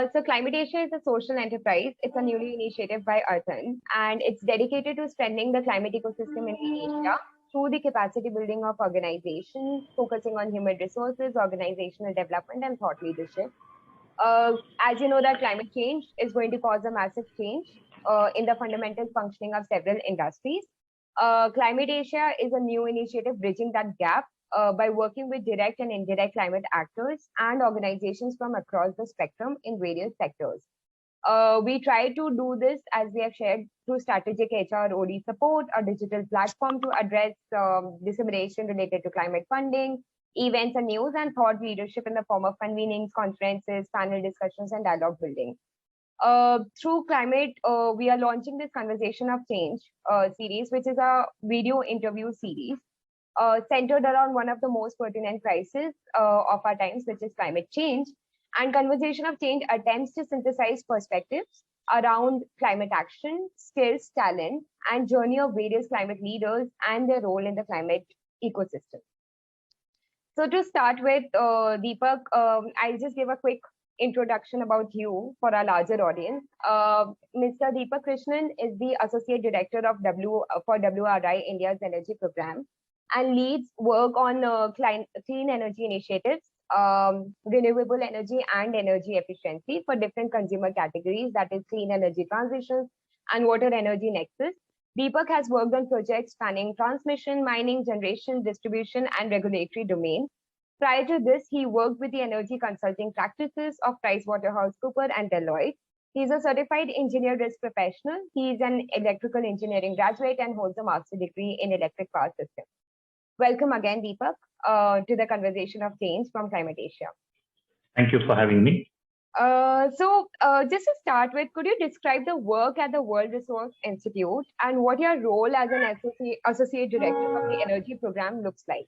So Climate Asia is a social enterprise. It's a newly initiative by Earthen, and it's dedicated to strengthening the climate ecosystem in Asia through the capacity building of organizations, focusing on human resources, organizational development, and thought leadership. As you know, that climate change is going to cause a massive change in the fundamental functioning of several industries. Climate Asia is a new initiative bridging that gap by working with direct and indirect climate actors and organizations from across the spectrum in various sectors. We try to do this, as we have shared, through strategic HR OD support, a digital platform to address dissemination related to climate funding, events and news, and thought leadership in the form of convenings, conferences, panel discussions, and dialogue building. Through climate, we are launching this Conversation of Change series, which is a video interview series centered around one of the most pertinent crises of our times, which is climate change. And Conversation of Change attempts to synthesize perspectives around climate action, skills, talent, and journey of various climate leaders and their role in the climate ecosystem. So to start with, Deepak, I'll just give a quick introduction about you for our larger audience. Mr. Deepak Krishnan is the Associate Director of WRI India's Energy Program and leads work on clean energy initiatives, renewable energy and energy efficiency for different consumer categories, that is clean energy transitions and water energy nexus. Deepak has worked on projects spanning transmission, mining, generation, distribution, and regulatory domain. Prior to this, he worked with the energy consulting practices of PricewaterhouseCoopers and Deloitte. He is a certified engineer risk professional. He is an electrical engineering graduate and holds a master's degree in electric power systems. Welcome again, Deepak, to the Conversation of Change from Climate Asia. Thank you for having me. Just to start with, could you describe the work at the World Resource Institute and what your role as an associate director of the energy program looks like?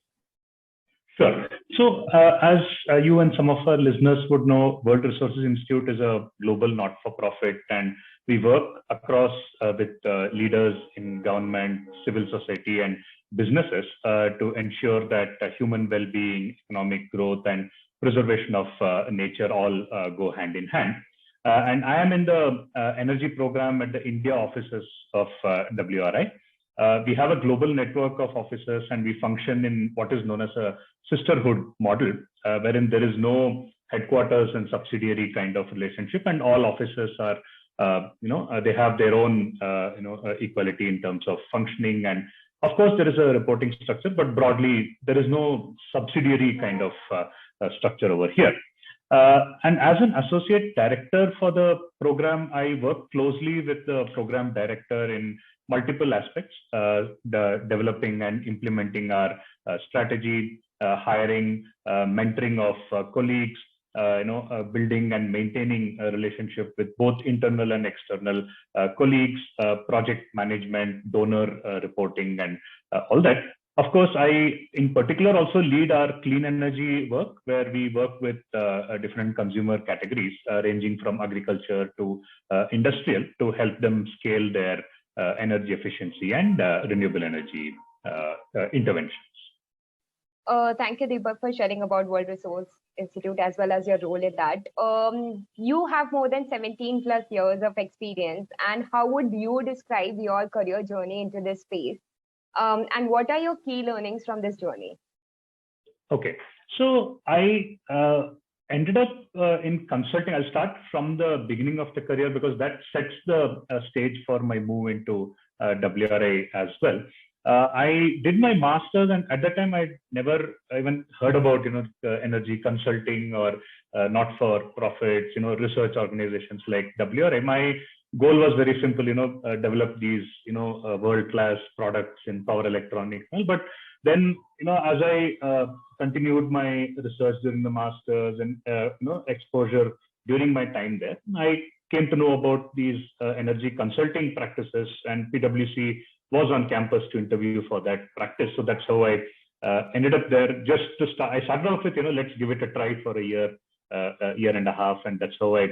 Sure. So, as you and some of our listeners would know, World Resources Institute is a global not-for-profit, and we work across with leaders in government, civil society, and businesses to ensure that human well-being, economic growth, and preservation of nature all go hand in hand. And I am in the energy program at the India offices of WRI. We have a global network of offices, and we function in what is known as a sisterhood model, wherein there is no headquarters and subsidiary kind of relationship, and all offices are, they have their own, equality in terms of functioning. And of course, there is a reporting structure, but broadly, there is no subsidiary kind of structure over here. And as an associate director for the program, I work closely with the program director in multiple aspects, the developing and implementing our strategy, hiring, mentoring of colleagues, building and maintaining a relationship with both internal and external colleagues, project management, donor reporting, and all that. Of course, I, in particular, also lead our clean energy work, where we work with different consumer categories, ranging from agriculture to industrial, to help them scale their energy efficiency and renewable energy interventions. Thank you, Deepak, for sharing about World Resource Institute as well as your role in that. You have more than 17 plus years of experience, and how would you describe your career journey into this space? And what are your key learnings from this journey? Okay, so I ended up in consulting. I'll start from the beginning of the career because that sets the stage for my move into WRI as well. I did my master's, and at that time I never even heard about energy consulting or not for profits, research organizations like WRI. My goal was very simple, develop these world-class products in power electronics. But then as I continued my research during the master's and exposure during my time there, I came to know about these energy consulting practices, and PwC was on campus to interview for that practice. So that's how I ended up there. Just to start, I started off with let's give it a try for a year and a half, and that's how I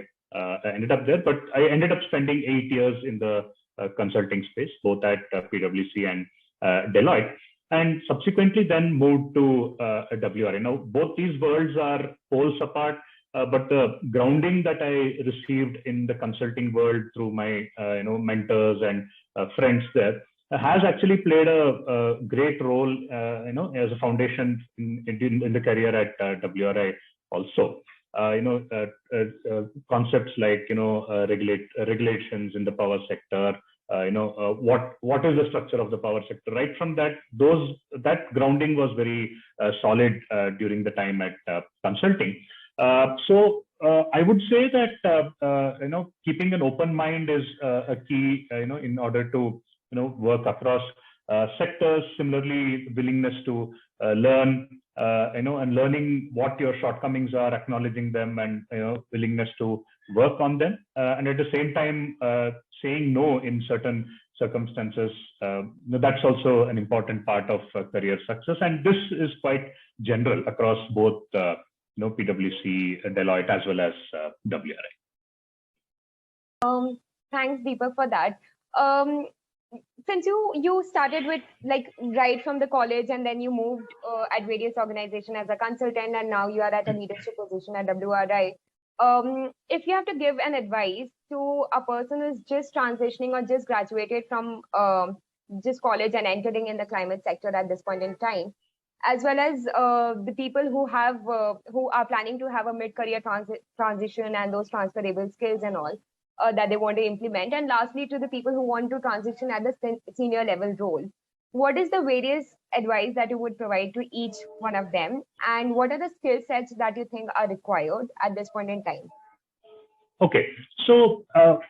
ended up there. But I ended up spending 8 years in the consulting space, both at PwC and Deloitte, and subsequently then moved to WRI. Now, both these worlds are poles apart. but the grounding that I received in the consulting world through my mentors and friends there has actually played a great role as a foundation in the career at WRI also. Concepts like regulations in the power sector, what is the structure of the power sector. Right from that grounding was very solid during the time at consulting. So I would say that keeping an open mind is a key in order to work across sectors. Similarly, willingness to learn, and learning what your shortcomings are, acknowledging them, and willingness to work on them, and at the same time saying no in certain circumstances. That's also an important part of career success, and this is quite general across both PwC, Deloitte, as well as WRI. Thanks, Deepak, for that. Since you started with right from the college, and then you moved at various organizations as a consultant, and now you are at a leadership position at WRI. If you have to give an advice to a person who's just transitioning or just graduated from just college and entering in the climate sector at this point in time, as well as the people who are planning to have a mid-career transition and those transferable skills and all, that they want to implement, and lastly to the people who want to transition at the senior level role, what is the various advice that you would provide to each one of them, and what are the skill sets that you think are required at this point in time? Okay, so I'll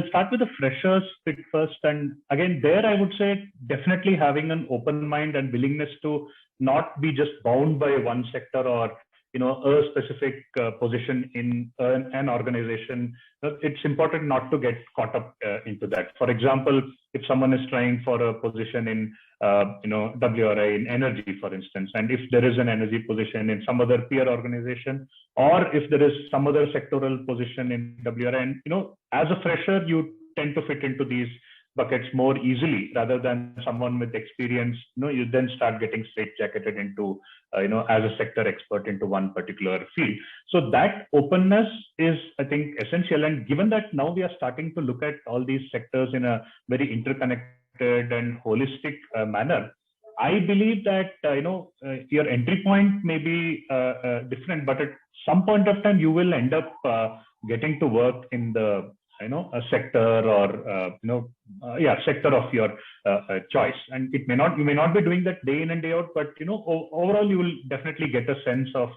start with the freshers bit first, and again there I would say definitely having an open mind and willingness to not be just bound by one sector or a specific position in an organization. It's important not to get caught up into that. For example, if someone is trying for a position in WRI in energy, for instance, and if there is an energy position in some other peer organization, or if there is some other sectoral position in WRI, and as a fresher you tend to fit into these buckets more easily rather than someone with experience. You then start getting straitjacketed into as a sector expert into one particular field. So that openness is, I think, essential. And given that now we are starting to look at all these sectors in a very interconnected and holistic manner, I believe that your entry point may be different, but at some point of time you will end up getting to work in the a sector or sector of your choice, and you may not be doing that day in and day out, but overall you will definitely get a sense of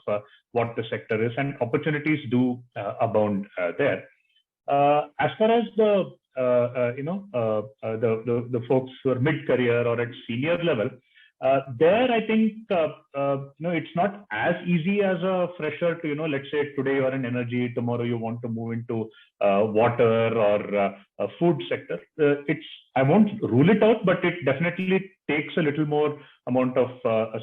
what the sector is, and opportunities do abound there. As far as the folks who are mid-career or at senior level, there I think it's not as easy as a fresher to let's say today you are in energy, tomorrow you want to move into water or a food sector. I won't rule it out, but it definitely takes a little more amount of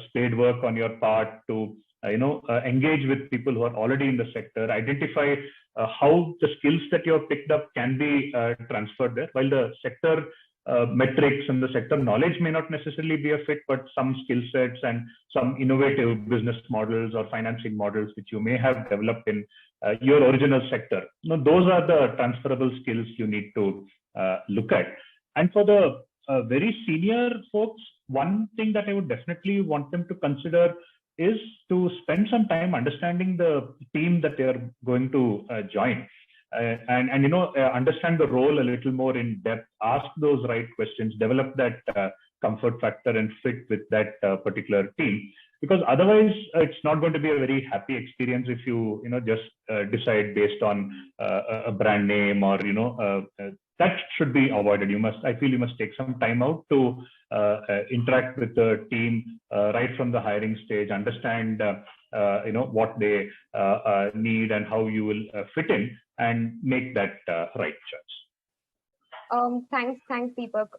spade work on your part to engage with people who are already in the sector, identify how the skills that you have picked up can be transferred there. While the sector metrics and the sector knowledge may not necessarily be a fit, but some skill sets and some innovative business models or financing models which you may have developed in your original sector, those are the transferable skills you need to look at. And for the very senior folks, one thing that I would definitely want them to consider is to spend some time understanding the team that they are going to join. And understand the role a little more in depth, ask those right questions, develop that comfort factor and fit with that particular team, because otherwise it's not going to be a very happy experience if you just decide based on a brand name or that should be avoided. I feel you must take some time out to interact with the team right from the hiring stage, understand what they need and how you will fit in, and make that right choice. Thanks, Deepak.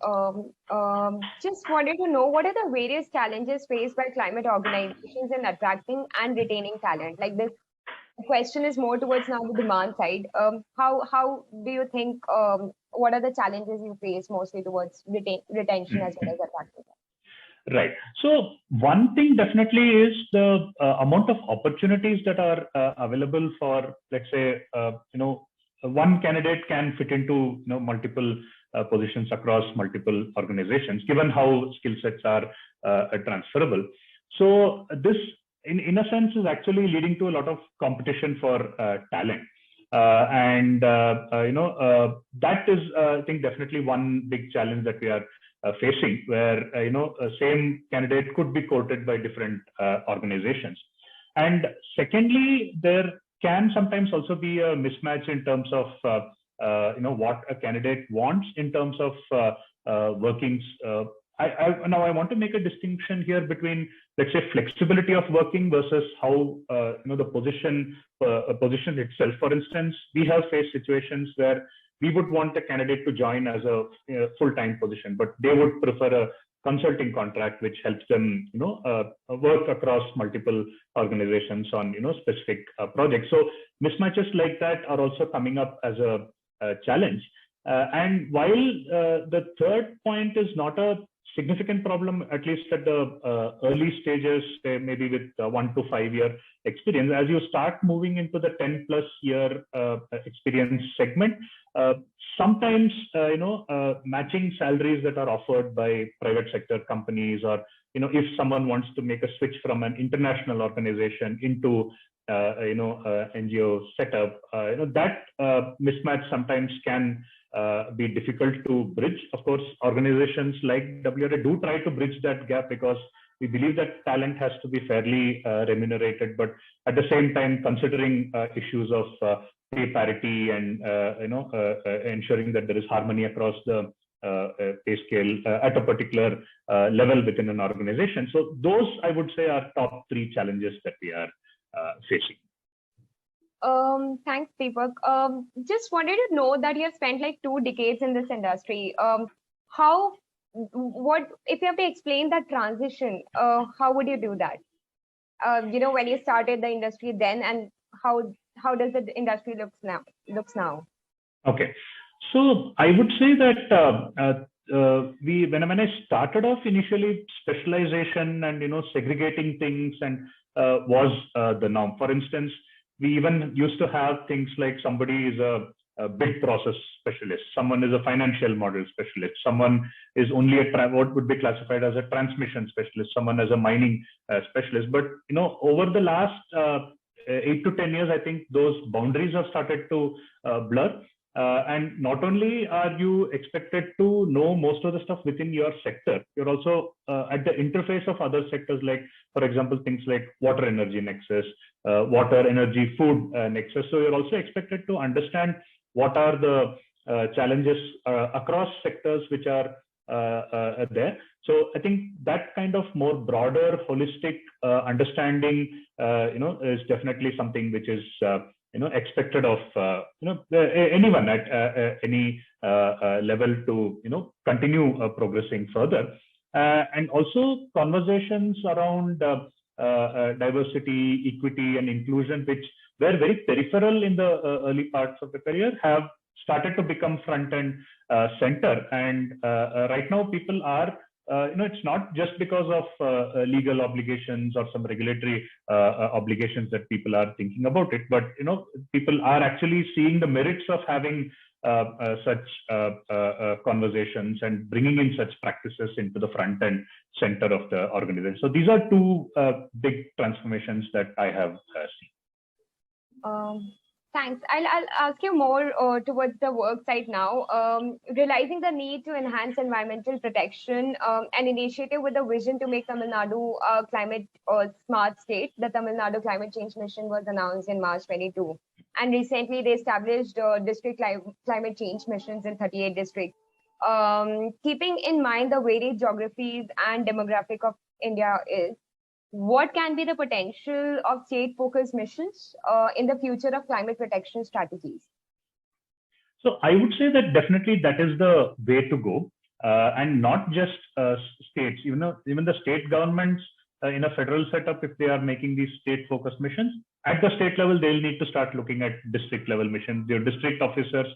Just wanted to know, what are the various challenges faced by climate organizations in attracting and retaining talent? Like, this question is more towards now the demand side. How do you think, what are the challenges you face mostly towards retention as well as attracting? Right. So one thing definitely is the amount of opportunities that are available for, let's say, one candidate can fit into multiple positions across multiple organizations, given how skill sets are transferable. So this, in a sense, is actually leading to a lot of competition for talent. That is, I think, definitely one big challenge that we are facing, where a same candidate could be courted by different organizations. And secondly, there can sometimes also be a mismatch in terms of what a candidate wants in terms of workings. Now I want to make a distinction here between, let's say, flexibility of working versus how the position itself. For instance, we have faced situations where we would want a candidate to join as a full-time position, but they would prefer a consulting contract, which helps them work across multiple organizations on specific projects. So mismatches like that are also coming up as a challenge. And while the third point is not a significant problem, at least at the early stages, maybe with 1 to 5 year experience, as you start moving into the 10+ year experience segment, sometimes matching salaries that are offered by private sector companies, or if someone wants to make a switch from an international organization into NGO setup, that mismatch sometimes can be difficult to bridge. Of course, organizations like WRA do try to bridge that gap, because we believe that talent has to be fairly remunerated, but at the same time, considering issues of pay parity and ensuring that there is harmony across the pay scale at a particular level within an organization. So those, I would say, are top 3 challenges that we are facing. Thanks, Deepak. Just wanted to know that you have spent like 2 decades in this industry. What if you have to explain that transition? How would you do that? When you started the industry then, and how does the industry looks now? Okay, so I would say that when I started off, initially specialization and segregating things and was the norm. For instance, we even used to have things like somebody is a bid process specialist, someone is a financial model specialist, someone is only what would be classified as a transmission specialist, someone as a mining specialist. But over the last 8 to 10 years, I think those boundaries have started to blur. And not only are you expected to know most of the stuff within your sector, you're also at the interface of other sectors, like, for example, things like water energy nexus, water energy food nexus. So you're also expected to understand what are the challenges across sectors which are there. So I think that kind of more broader, holistic understanding, is definitely something which is expected of anyone at any level to continue progressing further, and also conversations around diversity, equity, and inclusion, which were very peripheral in the early parts of the career, have started to become front and center. And right now, people are it's not just because of legal obligations or some regulatory obligations that people are thinking about it, but people are actually seeing the merits of having such conversations and bringing in such practices into the front and center of the organization. So these are 2 big transformations that I have seen. Thanks. I'll ask you more towards the work side now. Realizing the need to enhance environmental protection, an initiative with a vision to make Tamil Nadu a climate smart state. The Tamil Nadu Climate Change Mission was announced in March 22. And recently they established district climate change missions in 38 districts. Keeping in mind the varied geographies and demographic of India what can be the potential of state-focused missions in the future of climate protection strategies? So I would say that definitely that is the way to go, and not just states. Even the state governments in a federal setup, if they are making these state-focused missions, at the state level, they'll need to start looking at district-level missions. Their district officers,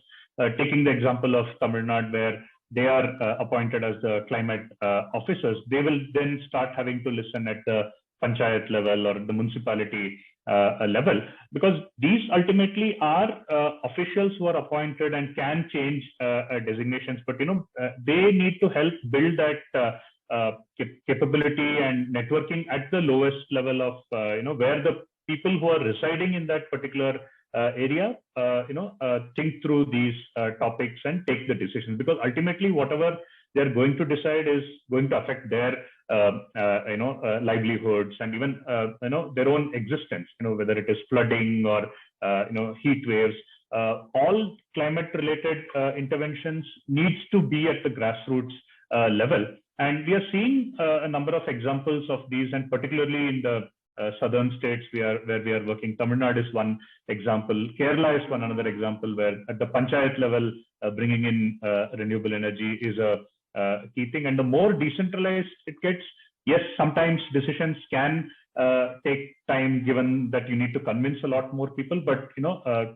taking the example of Tamil Nadu, where they are appointed as the climate officers, they will then start having to listen at the panchayat level or the municipality level, because these ultimately are officials who are appointed and can change designations, but they need to help build that capability and networking at the lowest level of where the people who are residing in that particular area think through these topics and take the decisions, because ultimately whatever they're going to decide is going to affect their livelihoods and even their own existence, whether it is flooding or heat waves. All climate related interventions needs to be at the grassroots level, and we are seeing a number of examples of these, and particularly in the southern states where we are working. Tamil Nadu is one example. Kerala is another example, where at the panchayat level, bringing in renewable energy is a key thing. And the more decentralized it gets, yes, sometimes decisions can take time, given that you need to convince a lot more people, but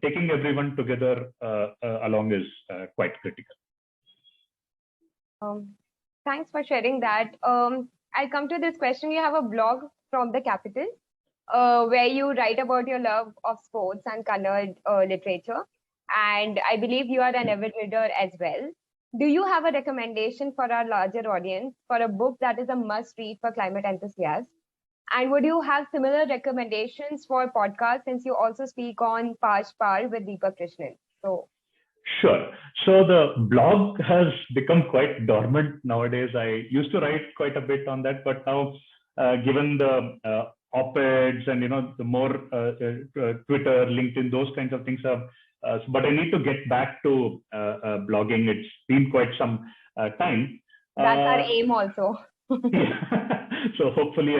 taking everyone together along is quite critical. Thanks for sharing that. I'll come to this question. You have a blog from the capital where you write about your love of sports and Kannada literature, and I believe you are an avid reader as well. Do you have a recommendation for our larger audience for a book that is a must read for climate enthusiasts? And would you have similar recommendations for podcasts, since you also speak on Pash Par with Deepak Krishnan? Sure. So the blog has become quite dormant nowadays. I used to write quite a bit on that, but now given the op-eds and the more Twitter, LinkedIn, those kinds of things have. But I need to get back to blogging. It's been quite some time. That's our aim also. So hopefully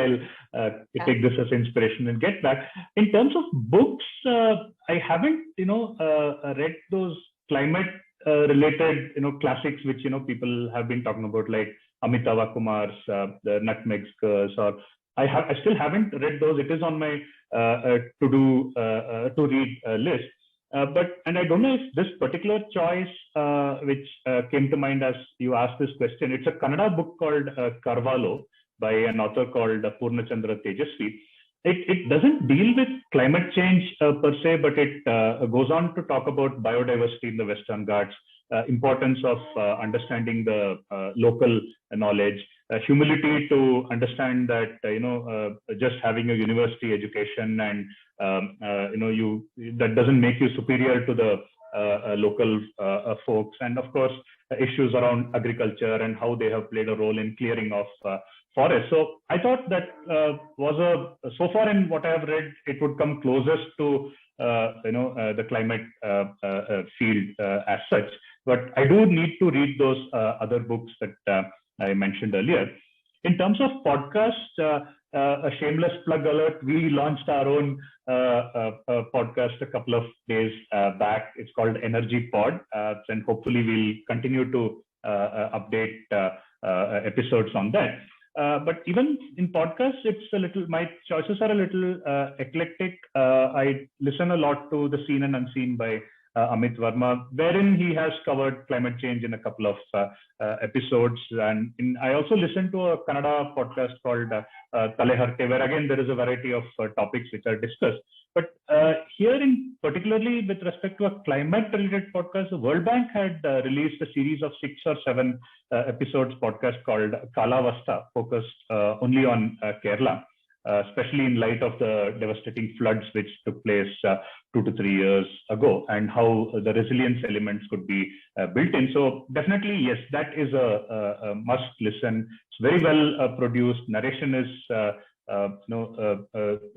I'll take this as inspiration and get back. In terms of books, I haven't read those climate related classics which people have been talking about, like Amitava Kumar's the Nutmeg Curse, or I still haven't read those. It is on my to read list. And I don't know if this particular choice which came to mind as you asked this question, it's a Kannada book called Karvalo by an author called Purnachandra Tejasvi. It doesn't deal with climate change per se, but it goes on to talk about biodiversity in the Western Ghats, importance of understanding the local knowledge, humility to understand that just having a university education and that doesn't make you superior to the local folks, and of course issues around agriculture and how they have played a role in clearing of forest. So I thought that so far in what I have read, it would come closest to the climate field as such. But I do need to read those other books that I mentioned earlier. In terms of podcasts, a shameless plug alert, we launched our own podcast a couple of days back. It's called Energy Pod, and hopefully we'll continue to update episodes on that. But even in podcasts, my choices are a little eclectic. I listen a lot to The Seen and Unseen by Amit Verma, wherein he has covered climate change in a couple of episodes. And I also listen to a Kannada podcast called Taleharte, where again there is a variety of topics which are discussed. But here, in particularly with respect to a climate-related podcast, the World Bank had released a series of 6 or 7 episodes podcast called Kalavasta, focused only on Kerala, especially in light of the devastating floods which took place 2 to 3 years ago, and how the resilience elements could be built in. So definitely, yes, that is a must listen. It's very well produced. Narration is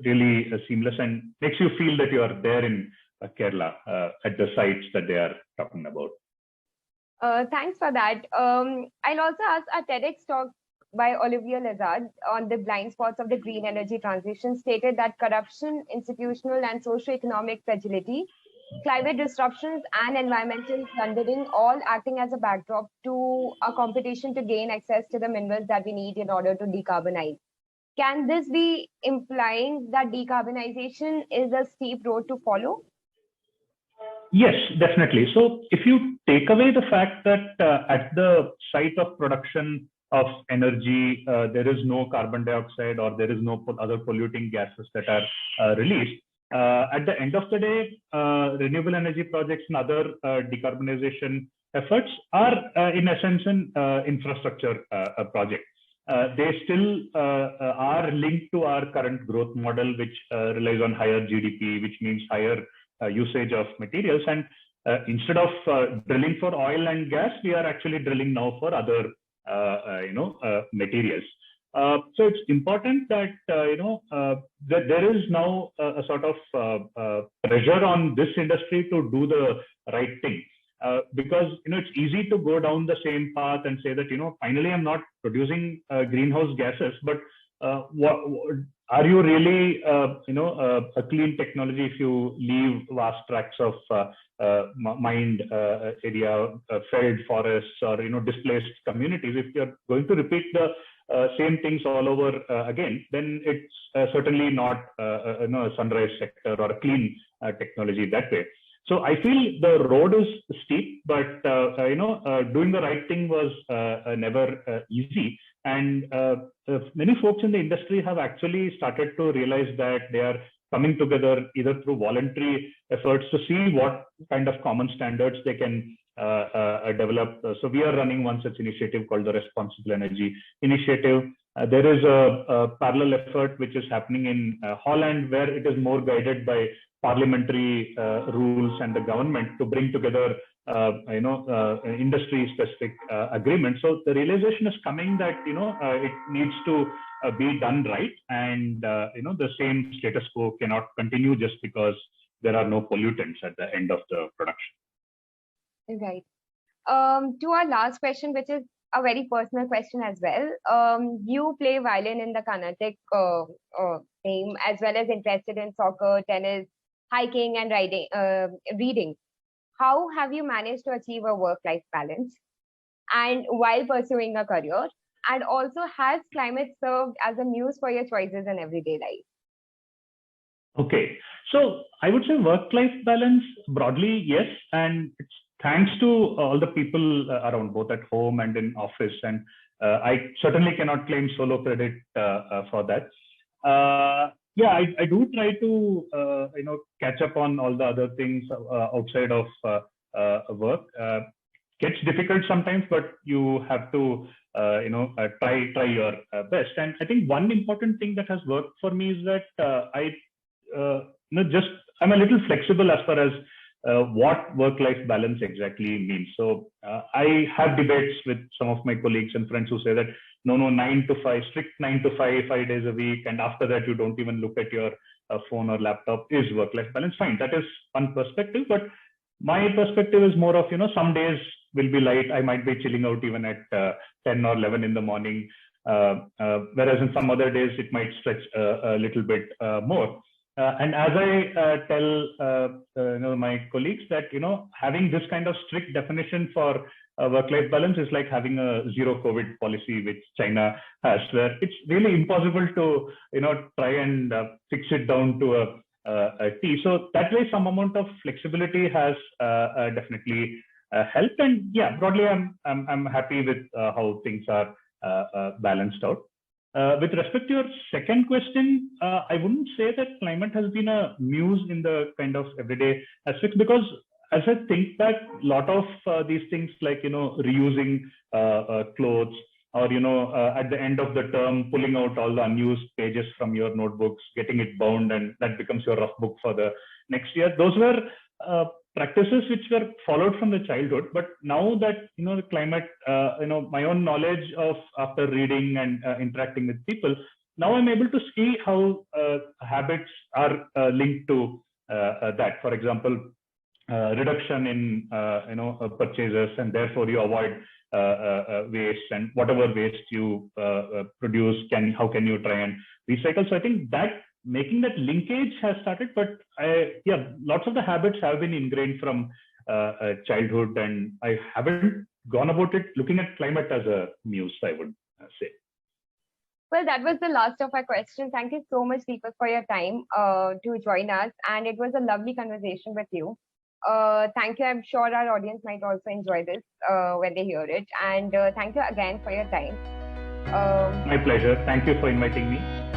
really seamless and makes you feel that you are there in Kerala at the sites that they are talking about. Thanks for that. I'll also ask a TEDx talk by Olivier Lazard on the blind spots of the green energy transition stated that corruption, institutional and socio-economic fragility, climate disruptions and environmental plundering all acting as a backdrop to a competition to gain access to the minerals that we need in order to decarbonize. Can this be implying that decarbonization is a steep road to follow? Yes, definitely. So if you take away the fact that at the site of production of energy, there is no carbon dioxide or there is no other polluting gases that are released, at the end of the day, renewable energy projects and other decarbonization efforts are, in essence, an infrastructure project. They still are linked to our current growth model, which relies on higher GDP, which means higher usage of materials. And instead of drilling for oil and gas, we are actually drilling now for other, materials. So it's important that that there is now a sort of pressure on this industry to do the right thing. Because it's easy to go down the same path and say that finally I'm not producing greenhouse gases, but are you really a clean technology if you leave vast tracts of mined area, felled forests, or displaced communities? If you're going to repeat the same things all over again, then it's certainly not a sunrise sector or a clean technology that way. So I feel the road is steep, but doing the right thing was never easy. And many folks in the industry have actually started to realize that they are coming together either through voluntary efforts to see what kind of common standards they can develop. So we are running one such initiative called the Responsible Energy Initiative. There is a parallel effort which is happening in Holland, where it is more guided by parliamentary rules and the government to bring together industry specific agreements. So the realization is coming that it needs to be done right, and the same status quo cannot continue just because there are no pollutants at the end of the production. Right. To our last question, which is a very personal question as well. You play violin in the Carnatic team, as well as interested in soccer, tennis, hiking, and reading. How have you managed to achieve a work-life balance and while pursuing a career? And also, has climate served as a muse for your choices in everyday life? Okay, so I would say work-life balance broadly, yes, and it's thanks to all the people around, both at home and in office. And I certainly cannot claim solo credit for that. Yeah, I do try to catch up on all the other things outside of work. Gets difficult sometimes, but you have to try your best. And I think one important thing that has worked for me is that I'm a little flexible as far as what work-life balance exactly means. So I have debates with some of my colleagues and friends who say that no, 9 to 5, strict 9 to 5, 5 days a week, and after that you don't even look at your phone or laptop is work-life balance. Fine, that is one perspective, but my perspective is more of some days will be light. I might be chilling out even at 10 or 11 in the morning, whereas in some other days it might stretch a little bit more. And as I tell my colleagues that having this kind of strict definition for work-life balance is like having a zero COVID policy which China has, where it's really impossible to try and fix it down to a T. So that way, some amount of flexibility has definitely helped. And yeah, broadly, I'm happy with how things are balanced out. With respect to your second question, I wouldn't say that climate has been a muse in the kind of everyday aspects, because as I think back, a lot of these things like reusing clothes, or at the end of the term pulling out all the unused pages from your notebooks, getting it bound, and that becomes your rough book for the next year. Those were practices which were followed from the childhood, but now that the climate, my own knowledge of after reading and interacting with people, now I'm able to see how habits are linked to that. For example, reduction in purchases, and therefore you avoid waste, and whatever waste you produce, how can you try and recycle? So I think that making that linkage has started, but lots of the habits have been ingrained from childhood, and I haven't gone about it looking at climate as a muse, I would say. Well, that was the last of our questions. Thank you so much, Deepak, for your time to join us, and it was a lovely conversation with you. Thank you. I'm sure our audience might also enjoy this when they hear it. And thank you again for your time. My pleasure. Thank you for inviting me.